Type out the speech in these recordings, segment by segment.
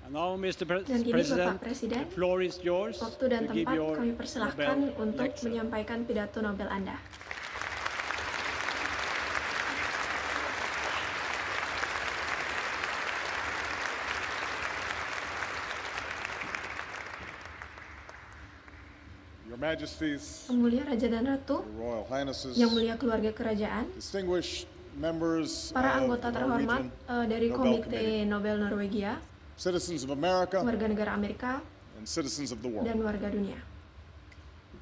Dan kini Bapak President, Presiden, the floor is yours waktu dan to give tempat your kami persilahkan Nobel untuk lecture. menyampaikan pidato Nobel Anda. Your Majesties, Yang mulia Raja dan Ratu, Your Royal Highnesses, yang mulia keluarga kerajaan, distinguished members para of anggota the terhormat Norwegian dari Nobel Komite Committee, Nobel Norwegia, citizens of America, warga negara Amerika, and citizens of the world. dan warga dunia.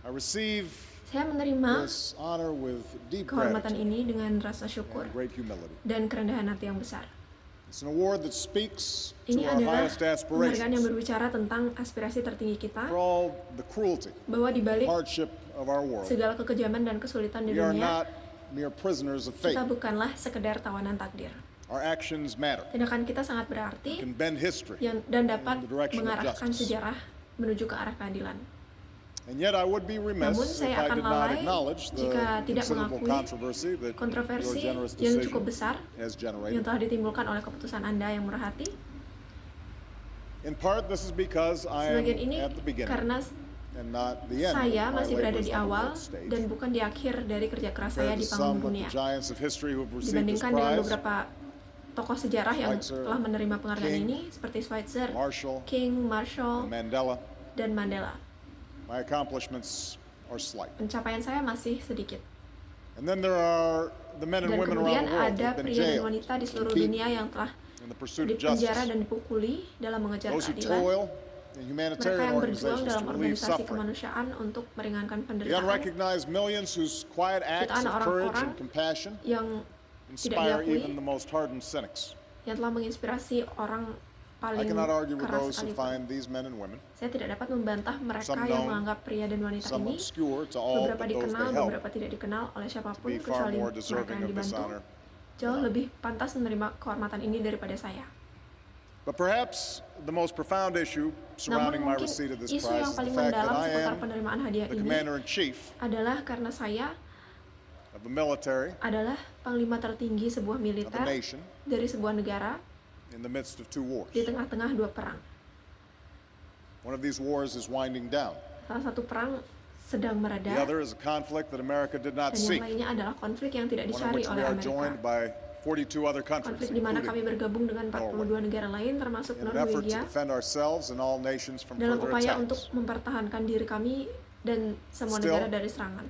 I receive Saya menerima this honor with deep kehormatan gratitude ini dengan rasa syukur and great humility. dan kerendahan hati yang besar. It's an award that speaks to Ini our adalah highest penghargaan yang aspirations, berbicara tentang aspirasi tertinggi kita, for all the cruelty, bahwa di balik hardship of our world. segala kekejaman dan kesulitan di We are dunia, not mere prisoners of fate. kita bukanlah sekedar tawanan takdir. Our actions matter, Tindakan kita sangat berarti can bend history, dan dapat in the direction of mengarahkan justice. sejarah menuju ke arah keadilan. and yet I would be Namun remiss if saya I akan did not lalai acknowledge the jika tidak considerable mengakui controversy that your kontroversi generous yang decision cukup besar has yang generated. telah ditimbulkan oleh keputusan Anda yang murah hati. In part, this is because I am Sebagian ini at the beginning karena and not the end saya of my masih berada labors di on the awal world stage. dan bukan di akhir dari kerja keras saya Compared di to panggung some of dunia. the giants of history who have received this Dibandingkan dengan prize, beberapa tokoh sejarah yang Schweitzer, telah menerima penghargaan King, ini seperti Schweitzer, Marshall, King, Marshall, and Mandela, dan Mandela. my accomplishments are slight. Pencapaian saya masih sedikit. And then there are the men and Dan women kemudian around the world who ada have been pria dan jailed wanita di and seluruh beaten dunia yang telah in the pursuit of dipenjara justice. dan dipukuli dalam mengejar Those who keadilan. toil in Mereka humanitarian yang berjuang organizations dalam to relieve organisasi suffering. kemanusiaan untuk meringankan The penderitaan. unrecognized millions whose quiet acts Jutaan of courage orang-orang and compassion Yang tidak inspire diakui, even the most hardened cynics. yang telah menginspirasi orang I paling cannot argue with keras those who sekalipun. find these men and women, Saya tidak dapat membantah mereka Some yang known, menganggap pria dan wanita some ini, obscure to all beberapa but those dikenal, they help, beberapa tidak dikenal oleh to siapapun be far kecuali more mereka deserving yang of this dibantu, honor. jauh lebih pantas menerima kehormatan ini daripada saya. But perhaps the most profound issue Namun surrounding my mungkin receipt of this isu prize yang is the paling fact that mendalam I seputar am penerimaan hadiah the ini commander-in-chief adalah karena saya of the military adalah panglima tertinggi sebuah of a militer nation dari sebuah negara in the midst of two wars. di tengah-tengah dua perang. One of these wars is winding down. Salah satu perang sedang The mereda other is a conflict that America did not dan seek, yang lainnya adalah konflik yang tidak one in dicari which we oleh are Amerika. joined by 42 other countries, Konflik di mana kami including bergabung dengan 42 negara lain termasuk in an effort to Norwegia defend ourselves and all nations from dalam further upaya untuk attacks. mempertahankan diri kami dan semua Still, negara dari serangan.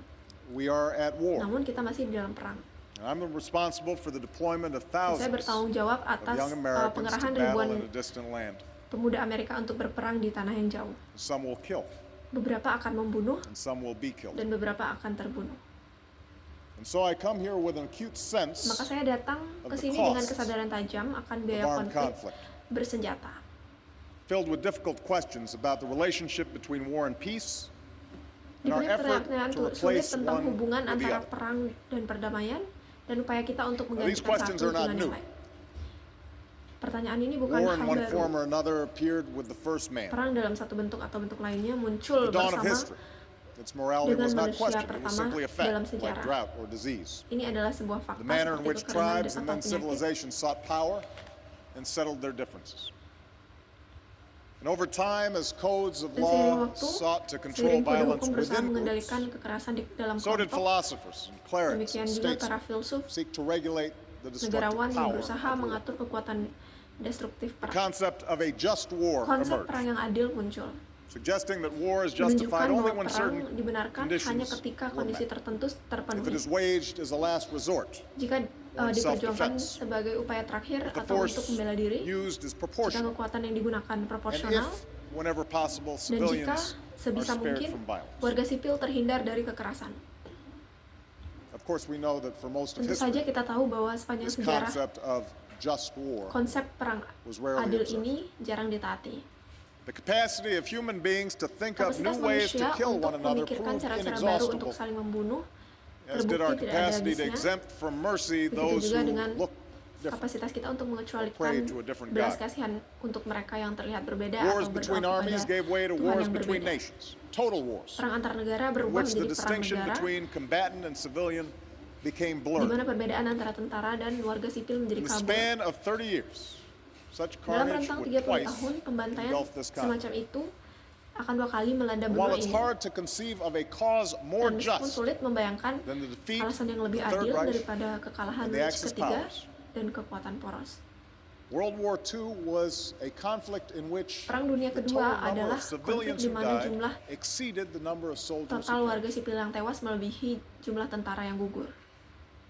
We are at war. Namun kita masih di dalam perang. And I'm responsible for the deployment of Dan saya thousands bertanggung jawab of atas young Americans to pengerahan battle ribuan in a distant land. pemuda Amerika untuk berperang di tanah yang jauh. Some will kill, Beberapa akan membunuh and some will be killed. dan beberapa akan terbunuh. And so I come here with an acute sense Maka saya datang ke the sini dengan costs kesadaran tajam akan of biaya armed konflik conflict, bersenjata. filled with difficult questions about the relationship between war and peace, and our Diberi effort pertanyaan to sulit replace tentang one hubungan with the antara other. perang dan perdamaian dan upaya kita untuk Now, these menggantikan questions satu are not dengan new. yang lain. Pertanyaan ini bukan War hal in one baru. form or another appeared with the first man. Perang dalam satu bentuk atau bentuk lainnya muncul The dawn of bersama. history. Its morality dengan was not manusia questioned. It was pertama simply a dalam fact, like sejarah. drought or disease. Ini adalah sebuah fakta The manner in seperti which kekeringan tribes dan and then penyakit. civilizations sought power and settled their differences. And over time, as codes of Dan seiring law waktu, sought to control seiring kode violence hukum berusaha within mengendalikan groups, kekerasan di dalam so did kelompok, philosophers and clerics demikian and juga para statesmen filsuf, seek to regulate the destructive negarawan yang power berusaha of war. mengatur kekuatan destruktif The perang. concept of a just war Konsep emerged, perang yang adil muncul, suggesting that war is menunjukkan justified only bahwa when perang certain dibenarkan hanya conditions ketika were kondisi met. tertentu If it terpenuhi. is waged as a last resort, Jika or in diperjuangkan self-defense, sebagai upaya terakhir if the atau force untuk membela diri, used is jika proportional, kekuatan yang digunakan and proporsional, if, whenever possible, dan jika civilians are sebisa spared mungkin from violence. warga sipil terhindar dari kekerasan. Of course, we know that for most of Tentu saja history, kita tahu bahwa sepanjang this sejarah concept of just war, konsep perang was rarely adil observed. ini jarang ditaati. the capacity of human beings to think up new Kapasitas ways to manusia kill untuk one another memikirkan proved cara-cara baru untuk inexhaustible, saling membunuh as did our terbukti tidak ada capacity to habisnya. exempt from mercy Begitu those juga who dengan look different. kapasitas kita untuk pray mengecualikan to a different belas God. kasihan untuk mereka yang terlihat berbeda Wars atau berdoa between kepada armies gave way to Tuhan wars yang between berbeda. nations, total wars, Perang antar negara in berubah which the menjadi perang distinction negara, between combatant and civilian became di mana blurred. perbedaan antara tentara dan warga sipil menjadi In the kabur. span of 30 years, Such Dalam carnage rentang would 30 twice tahun, pembantaian engulf this continent. semacam itu akan 2 kali melanda And while benua it's ini. hard to conceive of a cause more Dan meskipun just sulit membayangkan than the defeat alasan yang lebih of the Third adil Reich daripada kekalahan and the Reich Axis ketiga powers, dan kekuatan poros. World War II was a conflict in which Perang Dunia the Kedua total number adalah of konflik civilians di who mana died jumlah exceeded the number of soldiers total who warga perished. sipil yang tewas melebihi jumlah tentara yang gugur.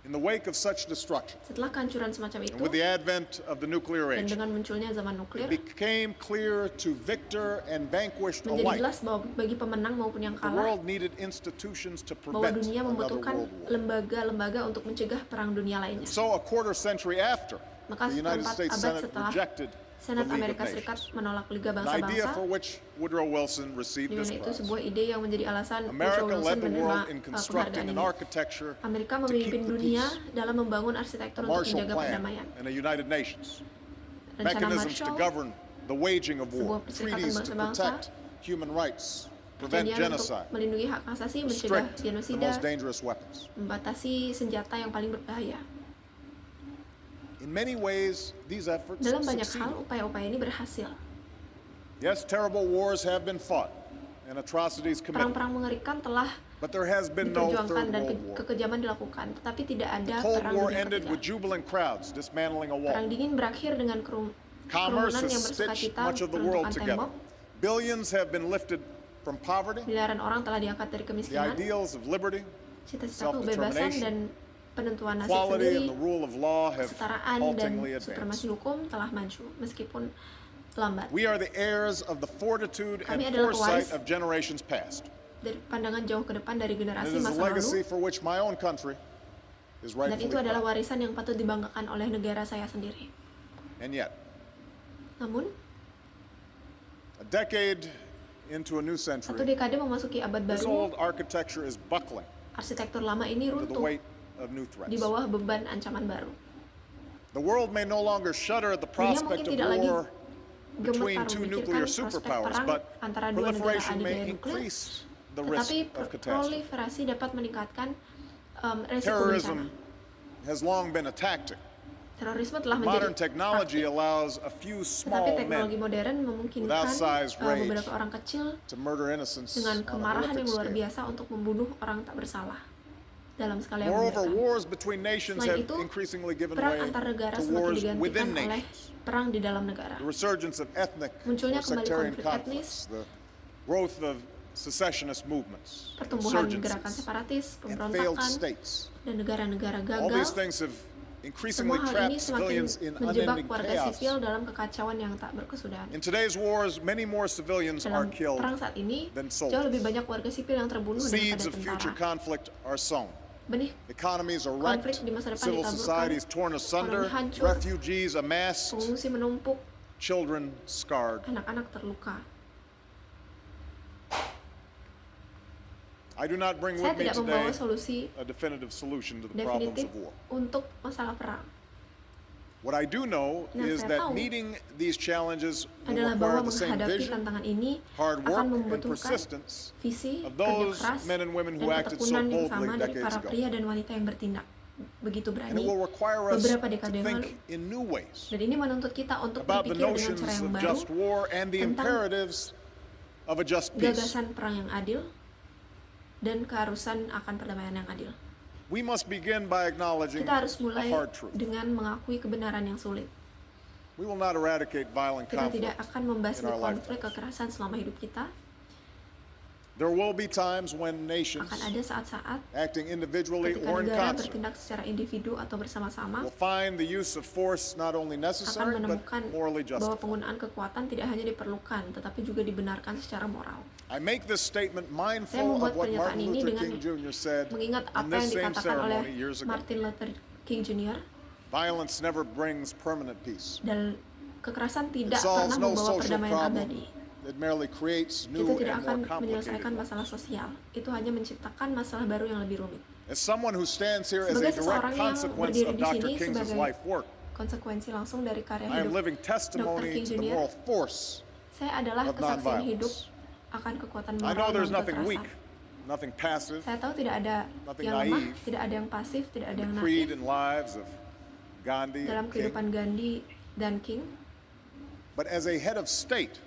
In the wake of such destruction, Setelah kehancuran semacam itu, and with the advent of the nuclear dan age, dengan munculnya zaman it nuklir, became clear to victor and vanquished menjadi alike jelas bahwa bagi pemenang maupun yang the kalah, world needed institutions to bahwa prevent dunia another membutuhkan world war. lembaga-lembaga untuk mencegah perang dunia lainnya. So a quarter century after, Maka the United seperempat States abad Senate setelah rejected the Senat League of Amerika Serikat Nations, menolak Liga an idea Bangsa-Bangsa, for which Woodrow Wilson received di this mana itu prize. sebuah ide yang menjadi alasan Woodrow America Wilson led the menerima world in penghargaan constructing an ini. architecture Amerika to keep memimpin the dunia peace, dalam membangun arsitektur a untuk Marshall menjaga Plan, perdamaian. and a United Nations, Rencana mechanisms to Marshall, govern the waging of war, sebuah perserikatan treaties to bangsa-bangsa, protect human rights, prevent perjanjian untuk genocide, melindungi hak asasi, mencegah restrict the genosida, most dangerous weapons. membatasi senjata yang paling berbahaya. In many ways, these efforts Dalam banyak hal, succeeded. upaya-upaya ini berhasil. Yes, terrible wars have been fought and atrocities committed, Perang-perang mengerikan telah but there has been no diperjuangkan Third dan World War. kekejaman dilakukan, tetapi tidak ada The Cold perang War dunia ended with ketiga. jubilant crowds dismantling a Perang wall. dingin berakhir dengan Commerce kerumunan yang has stitched bersukacita much of the world meruntuhkan together. tembok. Billions have been lifted from poverty, Miliaran orang telah diangkat dari the kemiskinan, ideals of liberty, cita-cita kebebasan dan penentuan nasib equality, sendiri, and the rule of law have kesetaraan dan haltingly advanced. supremasi hukum telah maju meskipun lambat. We are the heirs of the fortitude and Kami adalah foresight pewaris of generations past. Dari pandangan jauh ke depan dari And generasi it is a masa legacy lalu, for which my own country is dan rightfully itu adalah proud. warisan yang patut dibanggakan oleh negara saya sendiri. And yet, Namun, a decade into a new satu century, dekade memasuki abad this baru, old architecture is buckling arsitektur lama ini under the runtuh weight of new di threats. bawah beban ancaman baru. The world may no longer shudder at the Dunia prospect mungkin of tidak lagi war between gemetar two memikirkan nuclear prospek superpowers, perang but antara dua negara proliferation may adidaya nuklir, increase the risk tetapi of catastrophe. proliferasi dapat meningkatkan resiko bencana. Terrorism has long been a tactic. Terorisme telah Modern menjadi technology taktik, allows a few tetapi small teknologi men modern with memungkinkan outsized rage beberapa orang kecil to murder innocents dengan on a kemarahan horrific yang luar scale. biasa untuk membunuh orang tak bersalah dalam skala yang Moreover, mengerikan. wars between nations Selain have itu, increasingly given perang way antar negara to semakin wars digantikan within oleh nations. perang di dalam negara. The resurgence of ethnic Munculnya or kembali sectarian konflik conflicts, the growth of secessionist movements, Pertumbuhan gerakan insurgencies, separatis, and failed pemberontakan, states. dan negara-negara All these gagal. things have increasingly Semua hal trapped ini semakin civilians in menjebak unending warga chaos. sipil dalam kekacauan yang tak berkesudahan. In today's wars, many more civilians are Dalam killed. perang saat ini, than jauh soldiers. lebih banyak warga sipil yang terbunuh Seeds daripada of future tentara. conflict are sown. Benih Economies are konflik wrecked, di masa depan civil ditaburkan, societies torn asunder, ekonomi hancur, refugees amassed, pengungsi menumpuk, children scarred. anak-anak terluka. I do not bring Saya with me tidak membawa today solusi a definitive solution to the problems definitif of war. untuk masalah perang. What I do know Yang is saya that tahu meeting these challenges will Adalah require bahwa the same menghadapi vision, tantangan ini hard akan work, and membutuhkan persistence visi, of kerja those keras, men and women who dan acted so ketekunan yang boldly sama dari decades para ago. pria dan wanita yang bertindak begitu And berani it will require us beberapa to dekade yang lalu. think in new ways Dan ini menuntut kita untuk about the berpikir dengan notions cara yang of baru just war and the tentang imperatives of a just peace. gagasan perang yang adil dan keharusan akan perdamaian yang adil. We must begin by acknowledging Kita harus a mulai hard truth. dengan mengakui kebenaran yang sulit. We will not eradicate violent Kita tidak conflict. akan membasmi in our konflik lifetimes. kekerasan selama hidup kita. There will be times when nations, Akan ada saat-saat acting individually ketika or in negara concert, bertindak secara individu atau bersama-sama will find the use of force not only akan necessary but menemukan morally bahwa justified. penggunaan kekuatan tidak hanya diperlukan tetapi juga dibenarkan secara moral. I make this statement Saya mindful membuat of what pernyataan Martin ini Luther dengan King Jr. said mengingat in apa this yang same dikatakan oleh ceremony years ago. Martin Luther King Jr. Violence never brings permanent peace. dan kekerasan It tidak solves pernah no membawa social perdamaian problem. abadi. It merely creates Itu new tidak and akan more menyelesaikan complicated. masalah sosial. Itu hanya menciptakan masalah baru yang lebih rumit. As someone who stands here as a Sebagai direct seseorang yang consequence berdiri of di Dr. sini King's sebagai life work, konsekuensi langsung dari karya I am hidup living Dr. testimony King to the Jr., moral force saya adalah of kesaksian hidup nonviolence. akan kekuatan I know moral there's dan nothing weak, kekerasan. nothing passive, Saya tahu tidak ada Nothing yang lemah, naive. tidak ada yang pasif, tidak ada the yang creed naif and lives of Gandhi dalam and King. kehidupan Gandhi dan King. but as a head of state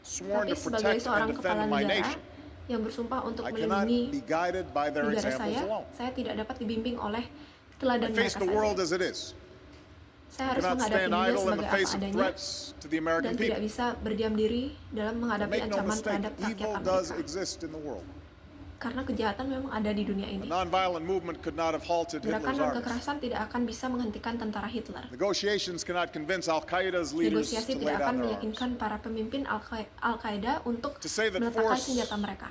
sworn Tapi to sebagai protect seorang and kepala defend my negara nation, yang bersumpah untuk I cannot be melindungi guided by their negara examples alone. saya tidak dapat dibimbing oleh I teladan face mereka the world saja. as it is. Saya I harus cannot menghadapi stand dunia idle in sebagai the apa face of adanya threats to the American dan tidak people. bisa berdiam diri dalam But menghadapi make no ancaman mistake, terhadap rakyat evil does Amerika. exist in the world. Karena kejahatan memang ada di dunia A ini. nonviolent movement could not have halted Gerakan Hitler's dan armies. kekerasan tidak akan bisa menghentikan tentara Hitler. Negotiations cannot convince Al-Qaeda's leaders Negosiasi to lay tidak down akan their arms. meyakinkan para pemimpin Al-Qaeda untuk To say that meletakkan force senjata mereka.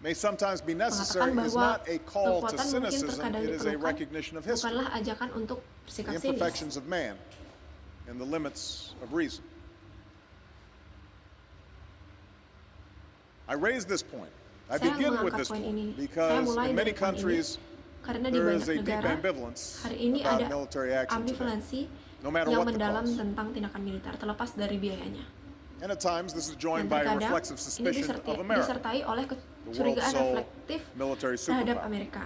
May sometimes be necessary Mengatakan is bahwa not a call to kekuatan mungkin cynicism, terkadang it is a diperlukan, recognition of history, bukanlah ajakan untuk the bersikap sinis. imperfections of man, and the limits of reason. I raise this point. I Saya begin with mengangkat this poin ini. point Saya because mulai in many dari poin ini countries karena di there banyak is a deep negara ambivalence hari ini about ada military action today, ambivalensi no matter yang what the mendalam cost. tentang tindakan militer terlepas dari biayanya. And at times this is Dan joined by a terkadang reflexive ini suspicion of America, disertai oleh the world's kecurigaan sole reflektif military terhadap superpower. Amerika,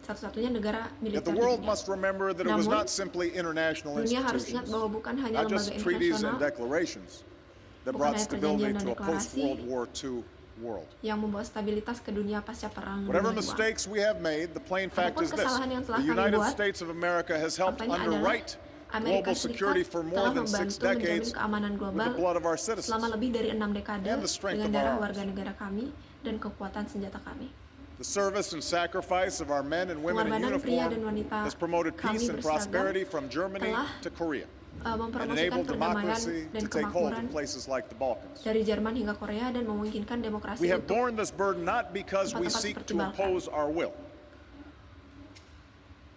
satu-satunya negara Yet militer the di world dunia. must remember that it was Namun, not simply international dunia harus ingat institutions, bahwa bukan hanya not just lembaga treaties and internasional declarations that bukan brought hanya stability perjanjian dan to a deklarasi post-World War II world. yang membawa stabilitas ke dunia pasca perang Whatever dunia II. mistakes we have made, the plain fact Apapun is this: kesalahan yang telah the kami United buat, States of America has helped faktanya adalah underwrite Amerika global security Serikat for more telah than 6 membantu menjamin decades keamanan with global the blood of our selama citizens. lebih dari 6 dekade and the strength dengan of our darah arms. warga negara kami dan kekuatan senjata kami. The service and sacrifice of our men and women in Pengorbanan pria dan uniform wanita has promoted kami peace and berseragam prosperity from Germany telah, to Korea and mempromosikan enabled perdamaian democracy dan to take hold kemakmuran in places like the Balkans. dari Jerman hingga Korea dan memungkinkan demokrasi We have untuk borne this burden not because we tempat-tempat seek seperti to Balkan. impose our will.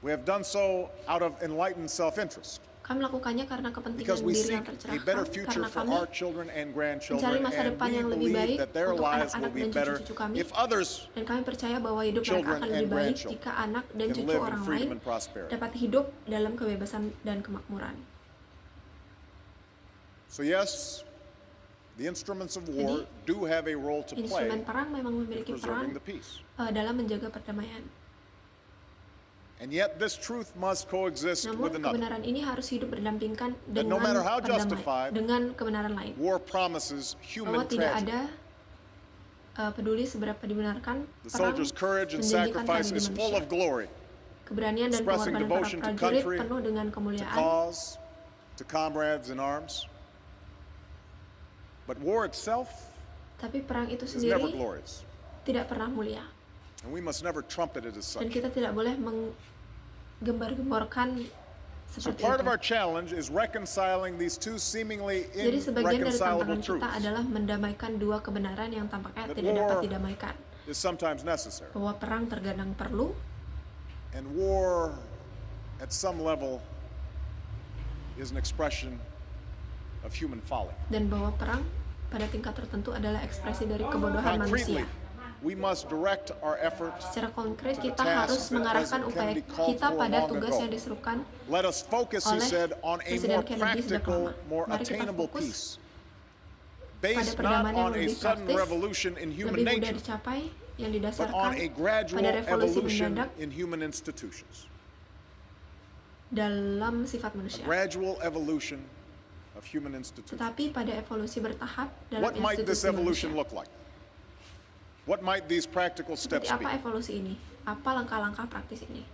We have done so out of enlightened self-interest, kami melakukannya karena because kepentingan we diri seek yang a tercerahkan, better karena future for kami our children and mencari grandchildren, masa and depan we yang lebih believe baik that their untuk lives will anak-anak be dan better cucu-cucu kami, if others dan kami percaya bahwa hidup mereka children akan and lebih baik grandchildren jika anak dan can cucu live in orang lain freedom and prosperity. dapat hidup dalam kebebasan dan kemakmuran. So yes, the instruments of war do have a role to play Instrumen perang memang in memiliki peran preserving the peace. dalam menjaga perdamaian. And yet this truth must coexist Namun with another. kebenaran ini harus hidup berdampingkan That no dengan matter how justified, dengan kebenaran lain. War promises Bahwa human tidak tragedy. ada peduli seberapa dibenarkan The perang soldier's courage and menjanjikan sacrifice tragedi is full manusia. of glory, Keberanian dan expressing pengorbanan para devotion to prajurit country, penuh dengan to kemuliaan. cause, to comrades in arms. But war itself Tapi perang itu is never sendiri glorious, tidak pernah mulia. and we must never trumpet it as Dan such. kita tidak boleh menggembar-gemborkan So seperti part itu. of our challenge is reconciling these two seemingly Jadi sebagian dari irreconcilable tantangan kita truths. adalah mendamaikan dua kebenaran yang tampaknya That tidak dapat war didamaikan. is sometimes necessary, Bahwa perang terkadang perlu, and war at some level is an expression of human folly. dan bahwa perang pada tingkat tertentu adalah ekspresi dari kebodohan Concretely, manusia. we must direct our efforts. Secara konkret, to the kita task harus that mengarahkan President upaya Kennedy called kita for pada long tugas ago. yang diserukan Let us focus, he oleh said, on a Presiden more Kennedy sejak practical, lama. more Mari kita attainable fokus peace, pada based not perdamaian yang on a lebih sudden praktis, revolution in human lebih mudah nature, dicapai, yang but didasarkan on a gradual pada revolusi evolution mendadak in human institutions. dalam sifat A manusia. gradual evolution of human institutions. Tetapi pada evolusi bertahap dalam What might this institusi evolution manusia. look like? What might these practical Seperti steps be? apa evolusi ini? Apa langkah-langkah praktis ini?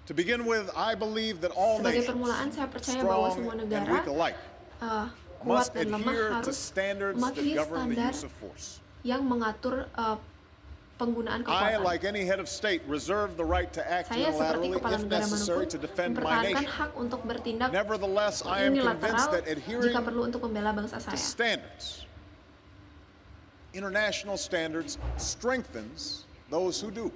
To begin with, I believe that all Sebagai nations, permulaan, saya percaya bahwa strong semua and negara weak alike, kuat must dan lemah adhere to harus standards that mematuhi govern the standar use of force. yang mengatur penggunaan I, kekuatan. like any head of state, reserve the right to act Saya seperti unilaterally kepala if negara necessary manapun to defend my mempertahankan nation. hak untuk bertindak Nevertheless, I am convinced unilateral that adhering jika perlu untuk membela bangsa to saya. standards, international standards, strengthens those who do,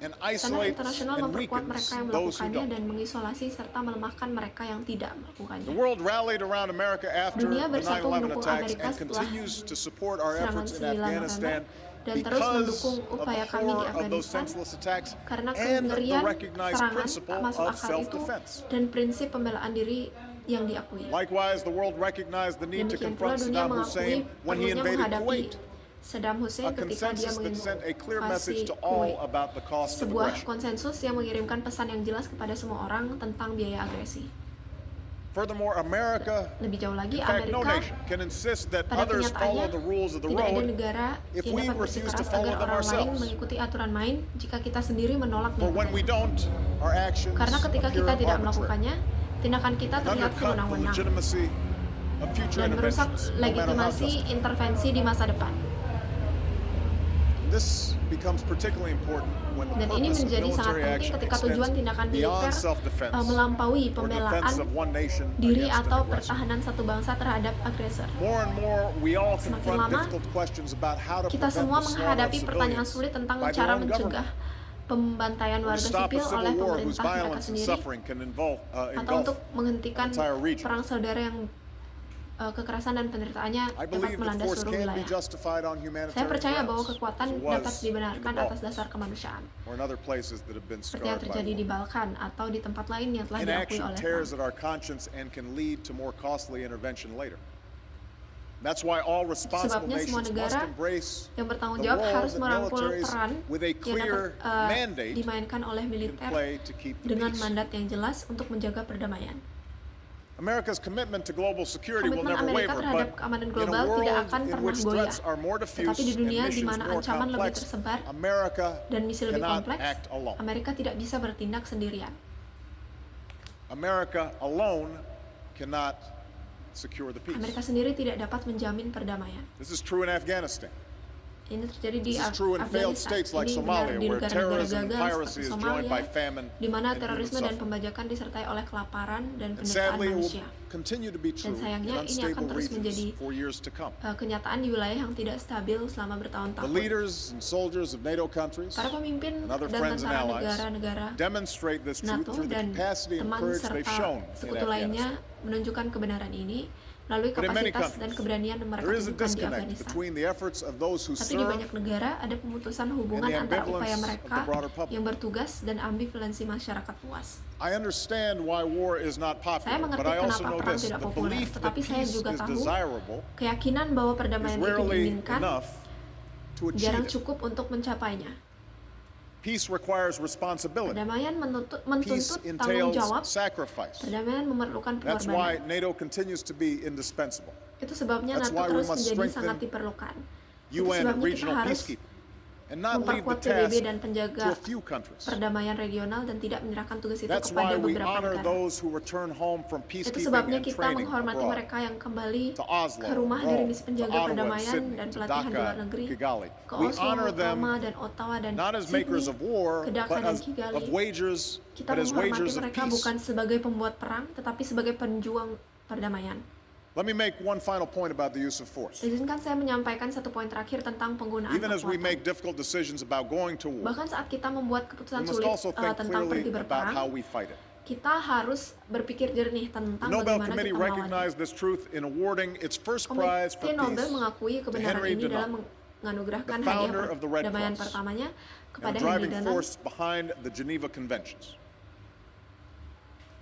and Standar isolates internasional and memperkuat weakens mereka yang those who melakukannya don't. dan mengisolasi serta melemahkan mereka yang tidak melakukannya. The world rallied around America after Dunia the bersatu 9/11 mendukung attacks Amerika and setelah continues to support our serangan efforts in 9 Afghanistan November dan terus because mendukung of the upaya kami di horror of those Afghanistan senseless attacks karena and the kengerian recognized serangan tak principle masuk of akal itu self-defense. dan prinsip pembelaan diri yang diakui. Likewise, the world recognized the need to Demikian pula confront dunia Saddam mengakui Hussein when he perlunya invaded menghadapi Kuwait, Saddam Hussein a ketika dia consensus that sent a clear message menginvasi to all Kuwait. about the cost of Sebuah aggression. konsensus yang mengirimkan pesan yang jelas kepada semua orang tentang biaya agresi. Furthermore, America, Lebih jauh lagi, in fact, no Amerika nation can insist that pada others follow kenyataannya the rules of the tidak ada road negara if yang we dapat refuse to bersikeras follow agar them orang lain ourselves. mengikuti aturan main jika kita sendiri menolak For when we mengikutinya. don't, our actions Karena ketika appear kita tidak arbitrary melakukannya, tindakan kita and terlihat undercut the sewenang-wenang legitimacy of future dan merusak interventions, no matter how legitimasi just. intervensi di masa depan. This becomes particularly important when the Dan ini purpose of menjadi sangat military penting action ketika tujuan extends tindakan beyond militer self-defense melampaui or pembelaan defense of one nation diri against an atau aggressor. pertahanan satu bangsa terhadap agresor. More and more, we all Semakin confront lama, difficult questions about how to Kita prevent semua the slaughter of menghadapi pertanyaan civilians sulit tentang by their cara own mencegah government, pembantaian or to warga stop a sipil oleh civil war whose pemerintah mereka violence and sendiri, suffering can atau engulf untuk menghentikan entire region. perang saudara yang kekerasan dan penderitaannya I dapat believe that melanda force seluruh can be wilayah. justified on Saya humanitarian percaya bahwa grounds, kekuatan as it dapat was in dibenarkan the atas Balkans, dasar kemanusiaan, or in other places that have been seperti yang scarred by terjadi di war. Balkan atau di tempat lain yang telah diakui Inaction oleh tears perang. at our conscience and can lead to more costly intervention later. That's why all responsible Sebabnya semua nations must negara embrace yang bertanggung the jawab role harus that merangkul militaries peran with a yang clear dapat mandate dimainkan oleh can militer play to keep the dengan peace. mandat yang jelas untuk menjaga perdamaian. America's commitment to global security will Komitmen never Amerika waver, terhadap but keamanan in a global tidak world akan in pernah which goyah. threats are more diffuse Tetapi di and dunia di missions mana more ancaman lebih complex, tersebar America dan misi lebih cannot kompleks, act alone. Amerika tidak bisa bertindak sendirian. America alone cannot secure the peace. Amerika sendiri tidak dapat menjamin perdamaian. This is true in Afghanistan. Ini terjadi di This is true in failed Afghanistan. states like Ini benar Somalia, di where negara-negara terrorism and gagal piracy seperti is joined by Somalia, famine di mana and human terorisme dan suffering. pembajakan disertai oleh kelaparan dan And penderitaan sadly, it manusia. will continue to be true in sayangnya ini akan unstable terus menjadi regions for years to come. Kenyataan di wilayah yang tidak stabil selama The bertahun-tahun. leaders and soldiers of NATO countries Para pemimpin and other dan friends and tentara allies negara-negara demonstrate this truth NATO through the dan capacity and teman courage they've serta shown in sekutu Afghanistan. lainnya menunjukkan kebenaran ini melalui But in many kapasitas dan countries, keberanian yang mereka there is a tunjukkan di disconnect Afghanistan. between the efforts of those who Tapi di serve banyak negara ada pemutusan hubungan and the antara ambivalence upaya of the mereka broader public. yang bertugas dan ambivalensi masyarakat luas. I understand why war is not Saya popular, mengerti but I also kenapa know perang this: tidak the populer, belief that tetapi saya peace juga is tahu desirable keyakinan bahwa is perdamaian itu rarely diinginkan enough to jarang achieve it. cukup untuk mencapainya. Peace requires responsibility. Perdamaian Peace menuntut tanggung entails jawab. sacrifice. Perdamaian memerlukan That's why pengorbanan. NATO continues to be indispensable. Itu sebabnya That's NATO why we terus must menjadi strengthen sangat diperlukan. Itu UN and sebabnya kita regional harus peacekeeping, and not leave the memperkuat PBB task dan penjaga to a few countries. perdamaian regional dan tidak menyerahkan tugas itu That's kepada why we beberapa honor negara. those who return home from Itu peacekeeping sebabnya and kita training menghormati abroad. mereka yang kembali To Oslo, ke rumah dari Rome, misi to penjaga Ottawa, perdamaian Sydney, dan to pelatihan di Dhaka, luar negeri, Kigali. ke We Oslo, honor them Roma, dan Ottawa, dan not as makers Sydney, of war, ke Dhaka but dan as Kigali. of wagers, Kita but as menghormati wagers of mereka peace. bukan sebagai pembuat perang, tetapi sebagai penjuang perdamaian. Let me make one final point about the use of force. Izinkan saya menyampaikan satu poin terakhir tentang penggunaan Even as we kekuatan. make difficult decisions about going to war, Bahkan saat kita membuat we keputusan must sulit also think tentang clearly pergi about how berperang, we fight it. kita harus berpikir jernih The tentang Nobel bagaimana Committee kita melawannya. recognized this truth in awarding its first prize for Komite peace Nobel mengakui to kebenaran Henry ini Dunant, dalam menganugerahkan the founder hadiah of the Red perdamaian Cross, pertamanya and kepada the Henry driving Dunant. force behind the Geneva Conventions.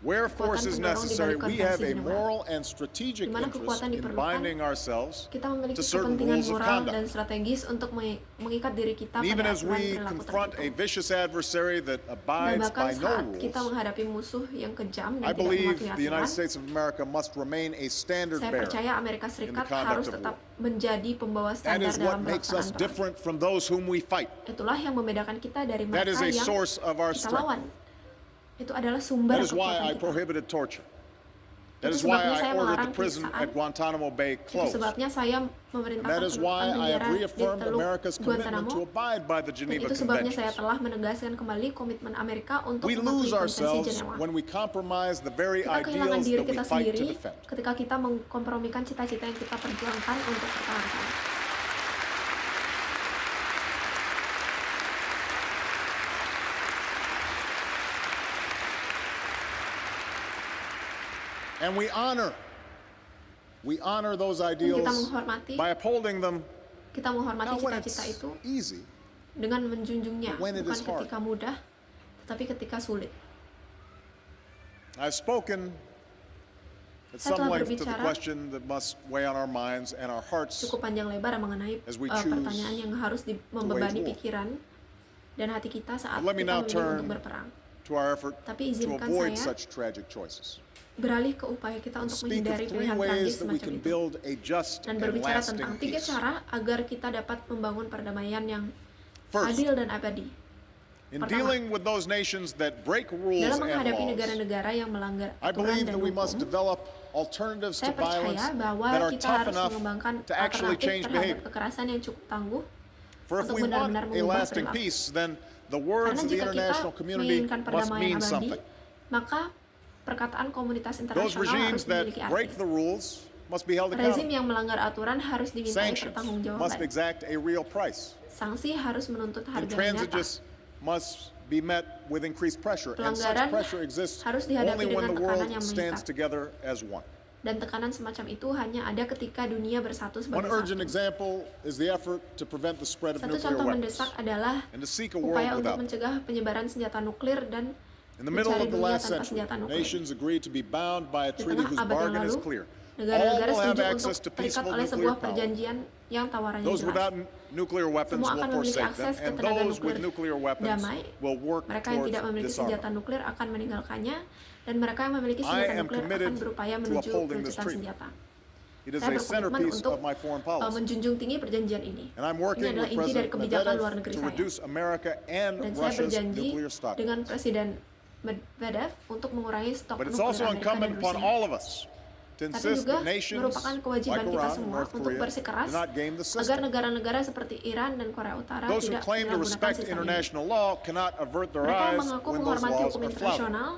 Where Kekuatan force is pendorong necessary, dibalik we have konvensi a Geneva. moral and strategic Di mana interest kekuatan in diperlukan, binding ourselves Kita to memiliki certain kepentingan rules of moral dan conduct. strategis untuk mengikat diri kita And even pada as aturan we perilaku confront a tertentu. vicious adversary that Dan abides bahkan by no saat kita rules, menghadapi musuh yang kejam I dan tidak believe mematuhi the United aturan, States of America must remain a standard saya bearer. percaya Amerika Serikat conduct harus of tetap menjadi pembawa That standar is what dalam makes pelaksanaan us perang. different from those whom we fight. Itulah yang membedakan kita dari That mereka is a yang source of our kita strength. lawan. Itu adalah sumber That is why kekuatan I kita. prohibited torture. That Itu is why sebabnya I saya ordered melarang the prison penyiksaan. at Guantanamo Bay Itu closed. sebabnya saya And memerintahkan that is why penutupan I have penjara di reaffirmed Teluk America's commitment Guantanamo. to abide by the Dan Geneva itu sebabnya saya Conventions. telah menegaskan kembali komitmen Amerika untuk We mematuhi lose konvensi ourselves Jenewa. when we compromise the very Kita kehilangan ideals diri that we kita fight to sendiri defend. ketika kita mengkompromikan cita-cita yang kita perjuangkan untuk pertahankan. And we honor those Dan kita ideals menghormati, by upholding them kita menghormati not when cita-cita it's itu easy, dengan menjunjungnya, But when it bukan is hard. ketika mudah, tetapi ketika sulit. I've spoken at Saya some telah length to the berbicara question that must weigh on our minds and our hearts. Cukup panjang lebar mengenai As we choose pertanyaan yang harus membebani war. pikiran dan hati kita saat Let me kita now memilih turn untuk berperang. to our effort Tapi to izinkan avoid saya such tragic choices. beralih ke upaya kita untuk Speak of menghindari three pilihan tragis ways that we semacam can itu. build a just Dan and berbicara lasting tentang 3 peace. cara agar kita dapat membangun perdamaian yang First, adil dan abadi. in Pertama, dealing with those nations that break rules dalam and menghadapi laws, negara-negara yang melanggar I aturan believe dan that we must hukum, develop alternatives to saya violence percaya bahwa that are kita tough harus enough mengembangkan to actually alternatif change terhadap behavior. kekerasan yang cukup tangguh For if untuk we want benar-benar a mengubah lasting perilaku. peace, then the words Karena of the jika kita international community menginginkan must perdamaian mean abadi, something. maka perkataan komunitas Those internasional harus regimes that memiliki break arti. the rules must be held Rezim accountable. yang melanggar aturan harus dimintai Sanctions must pertanggungjawaban. exact a real price. Sanksi harus menuntut harga yang nyata. Intransigence must be met with increased pressure, and such Pelanggaran pressure exists harus dihadapi only when dengan the world tekanan yang stands mengikat. together as one. Dan tekanan semacam itu hanya ada ketika dunia bersatu One sebagai urgent satu. example is the effort to prevent the spread of Satu nuclear contoh weapons mendesak adalah and to seek a world upaya untuk without them. mencegah penyebaran senjata nuklir dan In the middle mencari of the dunia last tanpa century, senjata nuklir. nations agreed to be bound by a Di treaty tengah whose abad yang bargain is lalu, clear. All negara-negara will have setuju access untuk to terikat peaceful oleh nuclear sebuah power. perjanjian yang tawarannya Those without jelas. nuclear weapons Semua will akan memiliki forsake them, akses ke and tenaga those with nuklir nuclear weapons damai. will work Mereka yang towards tidak memiliki senjata disarmament. nuklir akan meninggalkannya, dan mereka yang memiliki I senjata am nuklir committed akan berupaya to menuju upholding this pelucutan treaty. senjata. It is Saya a berkomitmen centerpiece untuk of my foreign policy, menjunjung tinggi perjanjian ini. and I'm Ini working adalah with inti dari President kebijakan luar Medvedev negeri to saya. reduce America and Dan saya Russia's berjanji nuclear stock. dengan Presiden Medvedev untuk mengurangi stok But it's nuklir also Amerika dan incumbent upon Rusia. all of us to Tapi insist juga that nations merupakan like kewajiban kita Iran and semua North untuk Korea bersikeras do not game the agar system. negara-negara seperti Iran dan Korea Utara Those who tidak claim to menyalahgunakan respect sistem ini. international law cannot avert their Mereka yang eyes mengaku when those menghormati laws hukum are flouted. internasional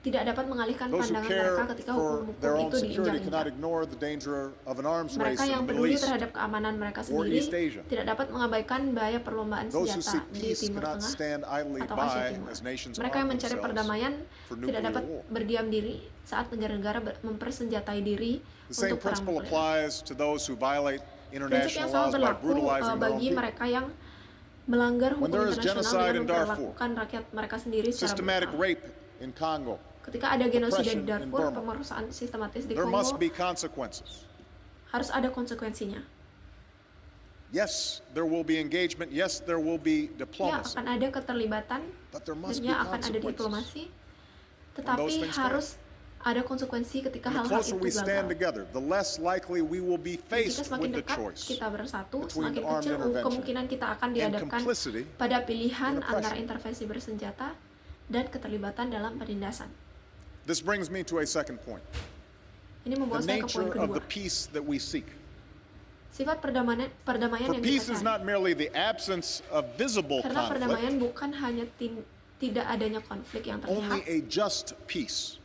tidak dapat mengalihkan Those who pandangan care mereka ketika for hukum-hukum their own itu security cannot diinjak-injak. ignore the danger of an arms race Mereka in yang the Middle peduli East. terhadap keamanan mereka or sendiri East Asia. tidak dapat mengabaikan bahaya perlombaan Those who senjata seek di peace Timur cannot Tengah stand idly atau by Asia Timur. as nations Mereka arm yang mencari themselves perdamaian for tidak nuclear dapat war. berdiam diri saat negara-negara mempersenjatai diri The same untuk perang principle nuklir. applies to those who violate Prinsip yang international sama laws by berlaku brutalizing their own bagi people. mereka yang melanggar When hukum there is internasional genocide dengan in Darfur, memperlakukan rakyat mereka sendiri secara Systematic brutal. rape in Congo, Ketika ada genosida oppression di in Darfur, Burma. pemerkosaan sistematis di there must Kongo, be consequences. harus ada konsekuensinya. Yes, there will be engagement. Yes, there will be Ya, diplomacy. akan ada keterlibatan, But there dan must be ya akan ada consequences. diplomasi, those tetapi things harus ada konsekuensi ketika And the hal-hal closer itu we stand gagal. together, the less likely we will be Jika faced semakin with the dekat choice kita bersatu, between semakin armed kecil intervention kemungkinan kita akan and dihadapkan complicity pada pilihan in oppression. antara intervensi bersenjata dan keterlibatan dalam penindasan. This brings me to a second point. Ini membawa The saya ke poin nature of kedua. the peace that we seek. Sifat perdamaian For yang peace kita is cari. not merely the absence of visible Karena conflict, perdamaian bukan hanya tidak adanya konflik yang only terlihat, a just peace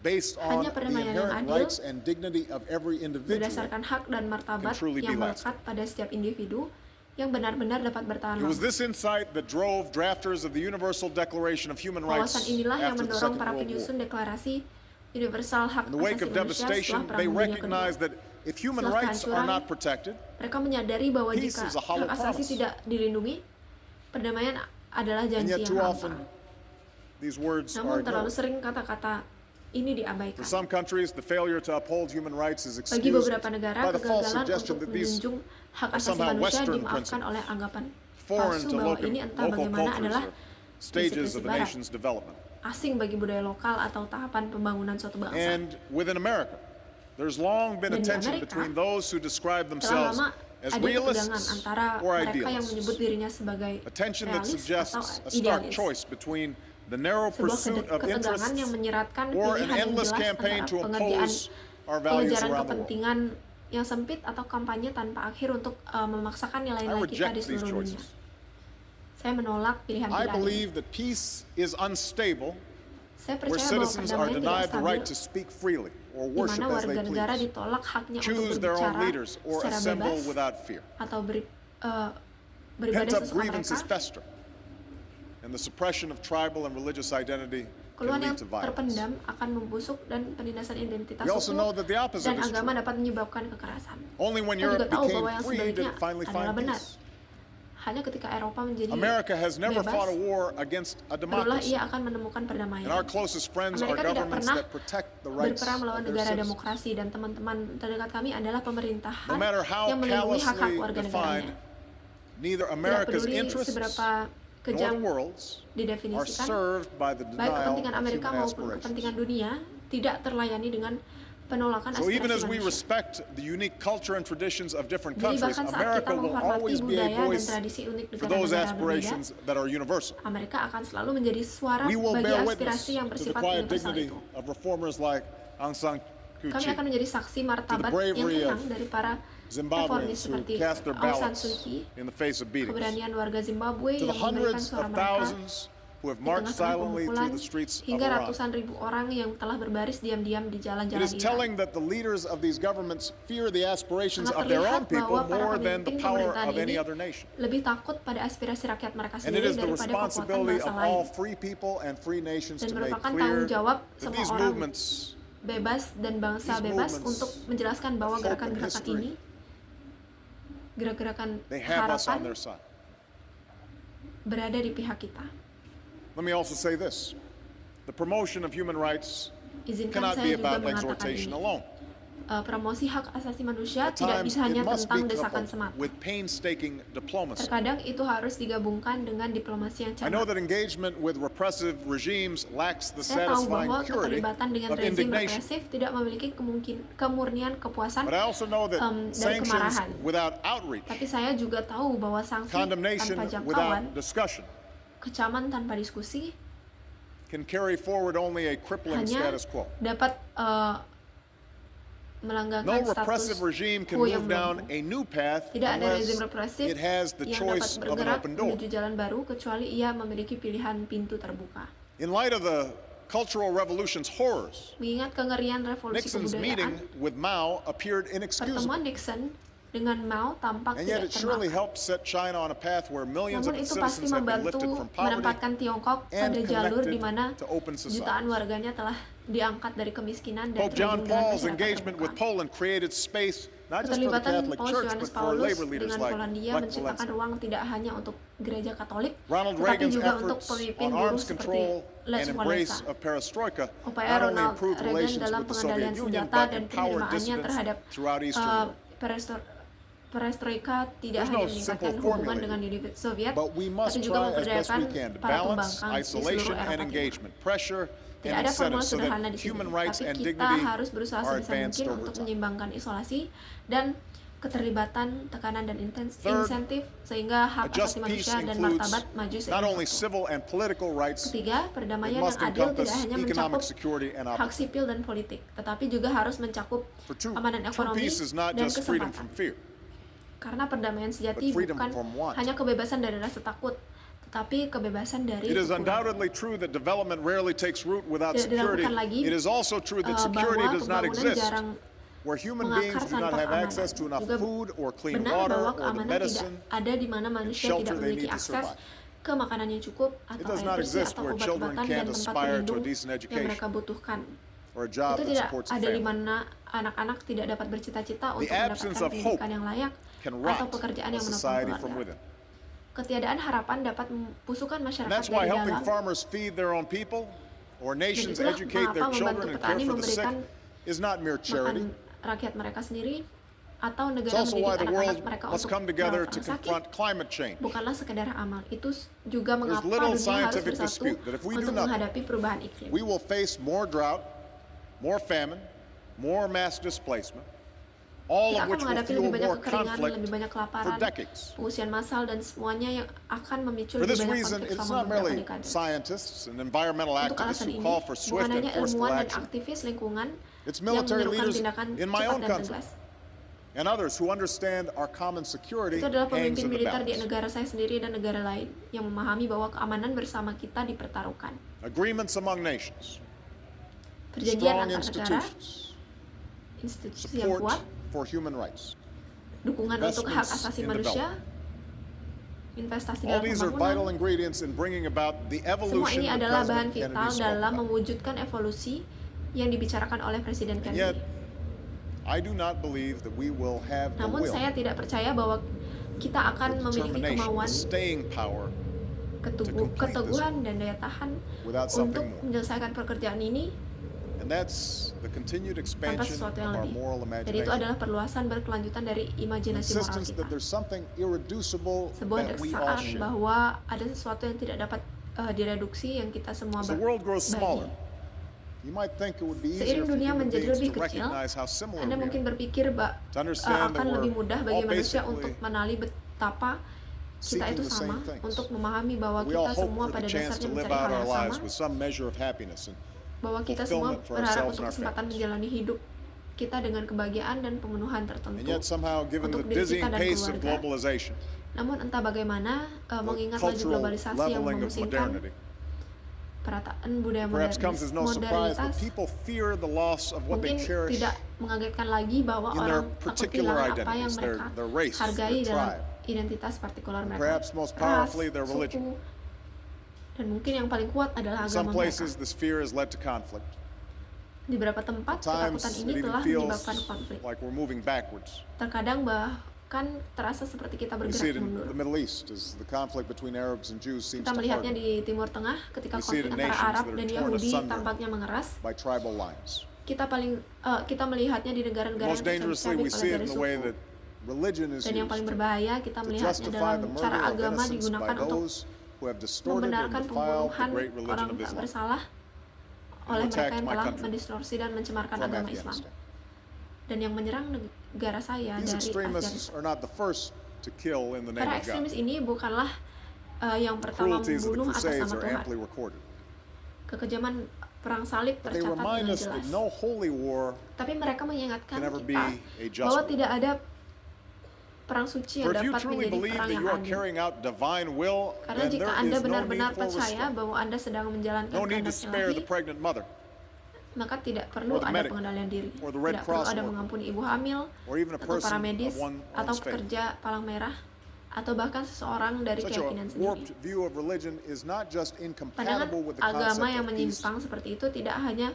based on Hanya the perdamaian yang inherent adil, rights and dignity of every individual. berdasarkan hak dan martabat can truly be yang lasting. melekat pada setiap individu yang benar-benar dapat bertahan It was lama. this insight that drove drafters of the Universal Declaration of Human Rights Wawasan inilah yang after the mendorong Second para World War. penyusun deklarasi universal hak In the wake asasi of manusia devastation, setelah they Perang Dunia Kedua. recognized that if human Setelah rights are kehancuran, not protected, Mereka menyadari bahwa Peace jika is a hollow hak asasi promise. tidak dilindungi, perdamaian adalah and janji yet yang too hampa. often these words are Namun terlalu ignored. sering kata-kata ini diabaikan. For some countries, the failure to uphold human rights is Bagi excused beberapa negara, by the false kegagalan suggestion untuk that these menjunjung hak are asasi somehow manusia Western dimaafkan principles, oleh anggapan foreign palsu to bahwa local, ini entah local bagaimana cultures adalah or stages prinsip-prinsip of a barat, nation's development. asing bagi budaya lokal atau tahapan pembangunan suatu bangsa. And within America, there's long been a Dan di tension Amerika, between those who describe Telah themselves lama as ada ketegangan realists antara or mereka yang menyebut idealists. dirinya sebagai A tension that realis suggests atau a stark idealis. choice between the narrow Sebuah pursuit of ketegangan interests yang menyeratkan or an pilihan yang endless jelas campaign antara to pengerjaan oppose our values pengejaran around the world. kepentingan yang sempit atau kampanye tanpa akhir untuk memaksakan I nilai-nilai kita reject di these seluruh dunia. choices. Saya menolak pilihan I tidak adil. believe that peace is unstable Saya where percaya bahwa citizens are perdamaian tidak denied the stabil right to speak freely or di worship mana as they warga negara please, ditolak haknya untuk choose their own berbicara leaders, or secara assemble bebas without fear. atau beribadah Pent-up sesuka grievances mereka. fester, and the suppression of tribal and religious identity can Keluhan yang lead to violence. terpendam akan membusuk dan penindasan identitas We also suku know that the opposite dan is agama true. dapat menyebabkan kekerasan. Only when Kita juga Europe tahu became bahwa yang free did sebaliknya it finally adalah find benar. peace. Hanya ketika Eropa menjadi America has never fought a bebas, war against a barulah democracy, ia akan menemukan perdamaian. and our closest friends are Amerika tidak governments pernah that protect the rights berperang melawan of their negara citizens. demokrasi, dan teman-teman terdekat kami adalah pemerintahan No matter how yang melindungi hak-hak callously warga defined, negaranya. neither Tidak America's peduli interests seberapa nor the kejam world's are didefinisikan, served by the baik denial kepentingan of Amerika human maupun aspirations. kepentingan dunia tidak terlayani dengan penolakan So even as aspirasi we manusia. respect the unique culture and traditions of different Jadi countries, bahkan saat America kita will menghormati always be a budaya dan voice tradisi unik for those negara-negara berbeda, aspirations that are universal. Amerika akan selalu menjadi suara We will bagi bear witness aspirasi yang to the bersifat quiet universal dignity itu. of reformers like Aung San Suu Kami Kyi, akan menjadi saksi martabat yang bravery of tenang dari para reformis Zimbabweans who seperti cast their Aung San ballots Suu Kyi, in the face of beatings, keberanian warga Zimbabwe to the yang memberikan hundreds suara of mereka thousands who have di marched tengah-tengah silently pemukulan, through the streets of hingga Iran. ratusan ribu orang yang telah berbaris diam-diam di It jalan-jalan is Iran. telling that the leaders of these governments fear the aspirations Sangat of their own terlihat people bahwa para more than the pemimpin power pemerintahan of any ini other nation. lebih takut pada aspirasi rakyat mereka And it sendiri is the daripada kekuatan responsibility bangsa of lain. all free people and free nations Dan to make merupakan clear tanggung jawab that semua these orang movements bebas dan bangsa These bebas movements untuk menjelaskan bahwa of hope and gerakan-gerakan history, ini, gerakan-gerakan they have us on harapan their side. berada di pihak kita. Let me also say this. The promotion of human rights Izinkan cannot saya be juga about mengatakan exhortation ini. alone. Promosi hak asasi manusia At tidak times, bisa it hanya must tentang be desakan coupled semata. with painstaking diplomacy. Terkadang itu harus digabungkan dengan diplomasi yang I know cermat. that engagement with repressive regimes lacks the Saya tahu satisfying bahwa purity keterlibatan dengan of rezim indignation. represif tidak memiliki kemurnian kepuasan, But I also know that dari sanctions kemarahan. without outreach, Tapi saya juga tahu bahwa sanksi condemnation tanpa jangkauan, without discussion, kecaman tanpa diskusi, can carry forward only a crippling hanya status quo. dapat No melanggengkan status repressive regime can quo yang move down melumpuh. a new path Tidak ada rezim unless represif it has the yang dapat choice of an bergerak open door. menuju jalan baru kecuali ia memiliki pilihan pintu terbuka. In light of the Cultural Revolution's horrors, Mengingat kengerian revolusi Nixon's meeting kebudayaan, with Mao appeared inexcusable. pertemuan Nixon dengan Mao tampak And yet tidak it surely termaafkan. helped set China on a path where millions of Namun its itu pasti citizens have been membantu lifted from poverty menempatkan Tiongkok and pada jalur connected di mana to open society. jutaan warganya telah diangkat dari kemiskinan dan Pope John terhubung dengan Paul's masyarakat engagement with terbuka. Poland created space not just for the Keterlibatan Catholic Paus Church, Yohanes but for Paulus labor leaders dengan like Polandia Lech menciptakan Walesa. ruang tidak hanya untuk gereja Katolik, Ronald tetapi Reagan's juga untuk efforts pemimpin on buruh arms seperti control and Lech embrace Walesa. of perestroika Upaya not only Ronald improved Reagan relations dalam with the pengendalian Soviet Union, senjata but dan empowered penerimaannya dissidents terhadap throughout Eastern Europe. perestroika tidak There's hanya no meningkatkan simple hubungan formula dengan Uni Soviet, But we must tapi juga try as best memperdayakan we can to para balance pembangkang di seluruh isolation Eropa and Timur. engagement, pressure Tidak and ada formula incentives so sederhana that di sini, human rights tapi and kita dignity harus berusaha are sebisa advanced mungkin over untuk time. menyeimbangkan isolasi dan keterlibatan, tekanan dan Third, insentif sehingga A hak just asasi peace manusia dan includes martabat maju not seiring only waktu. civil and political rights, Ketiga, it perdamaian yang must adil tidak encompass hanya economic mencakup security and hak opportunity. sipil dan politik, tetapi juga harus mencakup For true keamanan ekonomi peace is not dan just freedom kesempatan. from fear. Karena perdamaian sejati But freedom bukan from what? hanya kebebasan dari rasa takut, tetapi kebebasan dari It is kekurangan. undoubtedly true that development rarely takes root without Tidak security. dilakukan lagi, It is also true that security bahwa does not pembangunan exist jarang where human mengakar beings do not tanpa have keamanan. access to enough Juga food or clean benar water bahwa or the keamanan medicine tidak ada di mana manusia shelter tidak they memiliki need to akses survive. ke makanan yang cukup It atau does air not bersih exist atau where children obat-obatan can't dan tempat aspire to a berlindung decent yang education mereka butuhkan. or a job Itu that tidak supports a ada di family. mana anak-anak tidak dapat bercita-cita The untuk absence mendapatkan of hope pendidikan yang layak can atau rot pekerjaan a yang menopang society from keluarga. within. Ketiadaan harapan dapat mempusukan And masyarakat that's why dari helping dalam. farmers feed their own people or Dan nations itulah educate their mengapa children membantu and care petani for the sick memberikan is not mere charity. makan rakyat mereka sendiri atau It's negara also why mendidik the world anak-anak mereka must untuk come together merawat to orang sakit confront climate change. bukanlah sekedar amal. Itu juga mengapa little dunia harus scientific bersatu dispute that if we do untuk nothing, menghadapi perubahan iklim. We will face more drought, more famine, more mass displacement, all Kita of akan which will menghadapi fuel lebih banyak more kekeringan, conflict lebih banyak for kelaparan, decades. pengungsian massal dan semuanya yang akan memicu For lebih this banyak reason, konflik it's selama not beberapa merely dekade. scientists and environmental Untuk activists alasan who ini, call for bukan swift and hanya forceful ilmuwan dan action, aktivis lingkungan It's yang military menyerukan leaders tindakan in my cepat own dan country tegas. and others who understand our common security Itu adalah hangs pemimpin in the militer di balance. negara saya sendiri dan negara lain yang memahami bahwa keamanan bersama kita dipertaruhkan. Agreements among nations, Perjanjian strong antar negara, institutions, institusi yang support kuat, for human rights. dukungan untuk hak investments asasi in manusia, investasi All dalam these are vital pembangunan. ingredients in bringing about the Semua evolution ini that adalah bahan President vital Kennedy spoke dalam about. mewujudkan evolusi yang dibicarakan oleh Presiden And yet, Kennedy. I do not believe that we will have the Namun will, saya tidak percaya bahwa kita akan the memiliki determination, kemauan, the staying power complete this keteguhan dan daya tahan without something untuk more. menyelesaikan pekerjaan ini And that's the continued tanpa expansion sesuatu of yang our lebih. moral Dan itu imagination. adalah perluasan berkelanjutan dari imajinasi moral Insistence kita. that there's something irreducible Sebuah that we all deksaan share. bahwa ada sesuatu yang tidak dapat direduksi yang kita semua As the world grows smaller, berbagi. you might think it would be easier Seiring for dunia human menjadi beings lebih to kecil, recognize how similar Anda we mungkin are. berpikir To understand that akan lebih we're mudah bagi all manusia basically untuk mengenali betapa kita seeking itu the sama, same things. untuk memahami bahwa We all kita hope semua for pada the chance dasarnya to live mencari out hal our yang lives sama, with some measure of happiness and bahwa kita semua fulfillment for berharap ourselves and untuk our kesempatan families. menjalani hidup kita dengan kebahagiaan dan pemenuhan And tertentu yet somehow, given the untuk diri dizzying kita dan pace of keluarga. globalization, Namun entah bagaimana, the mengingat laju cultural globalisasi yang leveling of memusingkan, modernity, perataan budaya perhaps comes as no surprise that modernitas, people fear the loss of what they mungkin cherish tidak mengagetkan lagi bahwa in their orang takut particular kehilangan apa yang identities, mereka their race, hargai their dalam tribe. identitas partikular mereka, Perhaps most ras, powerfully their suku, religion. dan mungkin yang paling kuat adalah In some agama mereka. places, this fear has led to conflict. Di beberapa tempat, At times, ketakutan it ini even telah feels menyebabkan konflik. like we're moving backwards. Terkadang bahkan terasa seperti kita We see it bergerak in mundur. the Middle East as the conflict between Arabs and Jews seems Kita to melihatnya harden di Timur Tengah ketika We see it konflik in antara nations Arab that are dan torn Yahudi asunder tampaknya mengeras. by tribal lines. Kita melihatnya di negara-negara Most yang dangerously, we tercabik see oleh it garis in the way suku. that religion is Dan yang paling used berbahaya, kita to melihatnya justify the dalam cara murder of agama innocents by digunakan untuk those who have distorted and membenarkan defiled the pembunuhan great religion orang of tak Islam bersalah oleh mereka attacked yang my telah country mendistorsi dan mencemarkan from agama Islam. Afghanistan. Dan yang menyerang negara saya These dari extremists Afghanistan. are not the first to kill in the name Para of God. ekstremis ini bukanlah yang pertama Cruelties of the membunuh atas Crusades nama are Tuhan. amply recorded. Kekejaman perang salib But they tercatat remind dengan us that jelas. no holy war Tapi mereka mengingatkan can ever be kita a just bahwa war. tidak ada perang suci yang For if you dapat truly menjadi believe perang that yang you are adil. carrying out divine will, Karena then jika there Anda is no benar-benar need for percaya restraint. bahwa Anda sedang menjalankan No need to kehendak spare the Ilahi, pregnant mother maka tidak perlu or the ada medic, pengendalian diri. or the Red Tidak perlu Cross ada worker, mengampuni ibu hamil, or even a atau person para medis, of one's atau faith. pekerja palang merah, atau bahkan seseorang dari Such a keyakinan warped sendiri. view of religion is not just Pandangan incompatible with the agama concept yang of peace. menyimpang seperti itu tidak hanya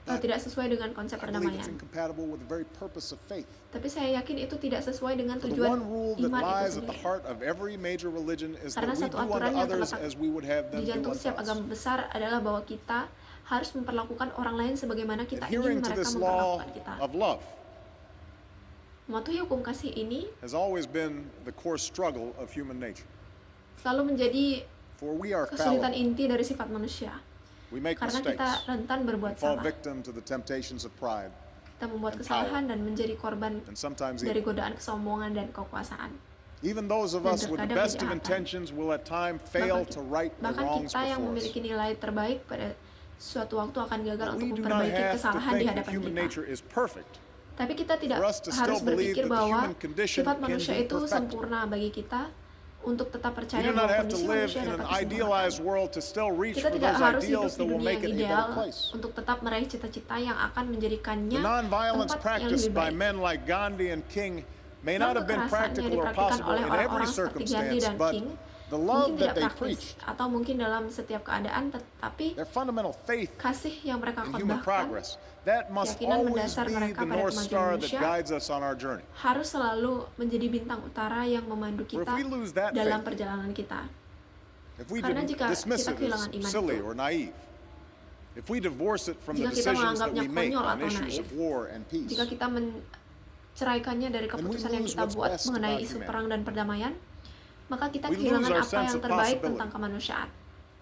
tidak sesuai dengan konsep I believe it's perdamaian. incompatible with the very purpose of faith. Tapi saya yakin itu tidak sesuai dengan For the tujuan one rule that iman itu lies at the sendiri. heart of every major religion is that Karena we satu do unto aturan yang others terletak as we would have them di do jantung unto setiap us. agama besar adalah bahwa kita harus memperlakukan orang lain sebagaimana kita Adhering ingin to mereka this law memperlakukan kita. of love Mematuhi hukum kasih ini has always been the core struggle of human nature. selalu menjadi For we are kesulitan fallible. inti dari sifat manusia. We make Karena mistakes kita rentan berbuat and fall salah. victim to the temptations of pride Kita membuat and kesalahan dan menjadi korban and sometimes dari evil. godaan kesombongan dan kekuasaan. Even those of dan us with the terkadang best of kejahatan. intentions will at times fail to right the Bahkan wrongs kita yang before us. memiliki nilai terbaik pada suatu waktu akan gagal But untuk we do not memperbaiki have to kesalahan di think that hadapan human kita. nature is perfect. Tapi kita tidak For us to harus still believe berpikir that the bahwa human condition sifat can manusia be itu perfected. sempurna bagi kita untuk tetap We percaya do not bahwa have to kondisi live manusia in an dapat disempurnakan. idealized world to still reach Kita for tidak those harus hidup ideals di that will dunia make yang it a ideal better place. untuk tetap meraih cita-cita yang akan menjadikannya The non-violence tempat yang practiced lebih by baik. men like Gandhi and King may Dan not have been kekerasan yang practical or dipraktikkan possible oleh in every orang-orang seperti Gandhi circumstance, dan but King the mungkin love tidak that they praktis preached, atau mungkin dalam setiap keadaan, tetapi their fundamental faith kasih yang mereka in human khotbahkan progress, that must keyakinan always mendasar be mereka the pada North kemajuan Star that manusia guides us on our journey. harus selalu menjadi bintang utara yang memandu For if kita we lose that dalam faith, perjalanan kita. if we Karena jika dismiss kita it kehilangan as iman silly itu, or naive, if we divorce it from the jika kita decisions that we menganggapnya make konyol on atau issues naif, of war and peace, jika kita menceraikannya dari keputusan yang lose kita what's buat best mengenai about isu humanity. perang dan perdamaian, maka kita We lose kehilangan our apa sense yang of terbaik possibility. tentang kemanusiaan.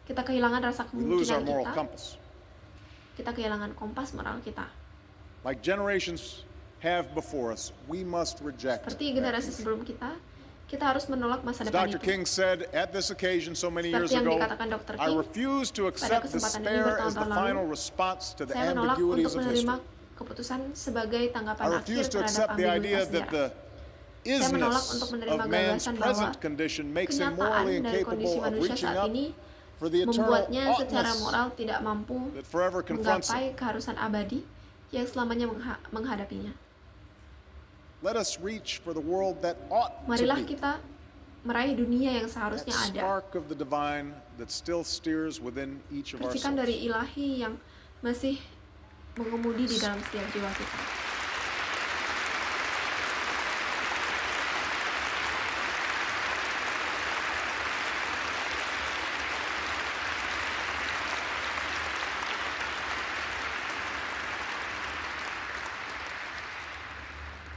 Kita kehilangan rasa we lose our kemungkinan moral kita, compass. kita kehilangan kompas moral kita. Like generations have before us, we must reject Seperti that generasi future. sebelum kita harus menolak masa As depan Dr. itu. King said at this occasion so many years Seperti yang ago, dikatakan Dr. I King refuse to accept kesempatan ini despair as the bertahun-tahun lalu, final response to the Saya menolak ambiguities untuk of menerima history. keputusan sebagai tanggapan I akhir refuse to terhadap accept the idea ambiguitas that sejarah. the Saya menolak isness untuk menerima of man's gagasan present bahwa condition makes him kenyataan morally dari kondisi incapable of manusia reaching saat up ini for the eternal membuatnya secara oughtness moral tidak mampu that forever confronts him. menggapai keharusan abadi yang selamanya menghadapinya. Let us reach for the world that ought to Marilah be. kita meraih dunia yang That seharusnya ada. spark of the divine that still steers within each of our Percikan souls. dari ilahi yang masih mengemudi di dalam setiap jiwa kita.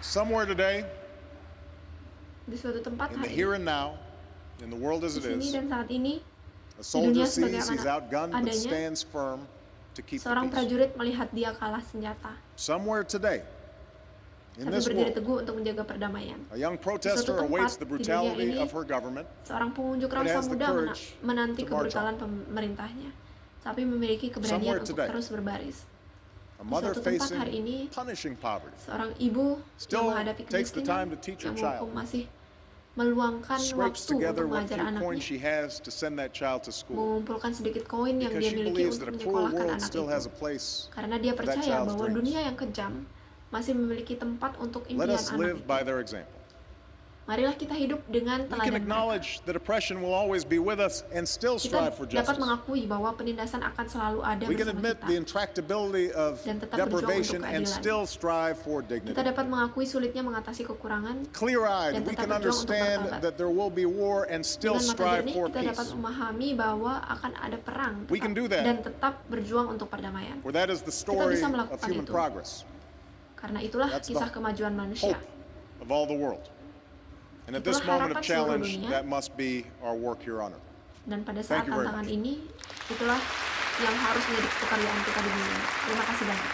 Somewhere today, Di suatu tempat in the hari here and now, in the world as di it sini is, dan saat ini, a di soldier dunia sees he's sebagaimana outgunned but adanya, stands firm to keep the seorang peace. prajurit melihat dia kalah senjata, Somewhere today, in tapi this berdiri world, teguh untuk menjaga perdamaian. a young Di protester suatu awaits tempat the di dunia brutality ini, of her government. seorang pengunjuk It rasa has the muda courage menanti to march kebrutalan pemerintahnya, tapi memiliki keberanian Somewhere untuk today, terus berbaris. A mother suatu tempat hari facing ini, punishing poverty seorang ibu Still yang menghadapi takes the time to kemiskinan teach her yang child. masih meluangkan scrapes waktu together untuk what mengajar few anaknya, coins she has to send that child to school mengumpulkan sedikit koin yang because dia she miliki believes untuk that a cruel menyekolahkan world anak still has itu. a place Karena dia for that percaya child's bahwa dreams. dunia yang kejam masih memiliki tempat untuk Let impian us anak live itu. by their example. Marilah kita hidup dengan We can teladan mereka. acknowledge that oppression will always be with us and still Kita strive for dapat justice. mengakui bahwa penindasan akan selalu ada We can bersama admit kita. the intractability of Dan tetap berjuang deprivation untuk and keadilan. still strive for Kita dignity. dapat mengakui sulitnya mengatasi kekurangan. Clear-eyed, dan we tetap can berjuang untuk understand martabat. that there will be war and still Dengan mata strive jernih for kita dapat peace. memahami bahwa akan ada perang We can do that. dan tetap berjuang untuk perdamaian. For that is the story bisa of melakukan human itu. progress, Karena itulah That's the kisah kemajuan manusia. hope of all the world. And at this Itulah moment of harapan seluruh challenge, dunia. that must be our work here on earth. Dan pada Thank saat you very tantangan much. ini, itulah yang harus menjadi pekerjaan kita di dunia. Terima kasih banyak.